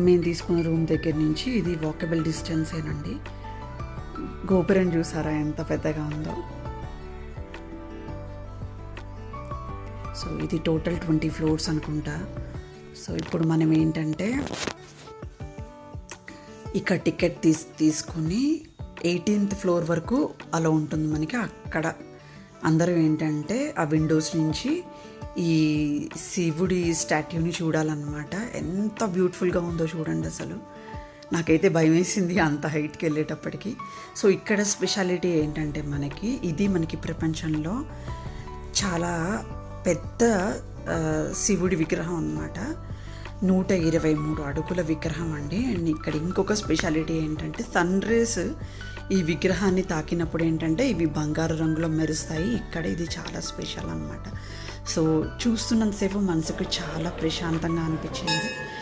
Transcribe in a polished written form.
మేము తీసుకున్న రూమ్ దగ్గర నుంచి ఇది వాకబుల్ డిస్టెన్సేనండి. గోపురం చూసారా ఎంత పెద్దగా ఉందో. సో ఇది టోటల్ 20 ఫ్లోర్స్ అనుకుంటా. సో ఇప్పుడు మనం ఏంటంటే ఇక్కడ టికెట్ తీసుకుని 18th ఫ్లోర్ వరకు అలా ఉంటుంది మనకి. అక్కడ అందరూ ఏంటంటే ఆ విండోస్ నుంచి ఈ శివుడి స్టాట్యూని చూడాలన్నమాట. ఎంత బ్యూటిఫుల్గా ఉందో చూడండి. అసలు నాకైతే భయం వేసింది అంత హైట్కి వెళ్ళేటప్పటికి. సో ఇక్కడ స్పెషాలిటీ ఏంటంటే మనకి ప్రపంచంలో చాలా పెద్ద శివుడి విగ్రహం అన్నమాట. 123 అడుగుల విగ్రహం అండి. అండ్ ఇక్కడ ఇంకొక స్పెషాలిటీ ఏంటంటే సన్ రేస్ ఈ విగ్రహాన్ని తాకినప్పుడు ఏంటంటే ఇవి బంగారు రంగులో మెరుస్తాయి. ఇక్కడ ఇది చాలా స్పెషల్ అన్నమాట. సో చూస్తున్నంతసేపు మనసుకు చాలా ప్రశాంతంగా అనిపించింది.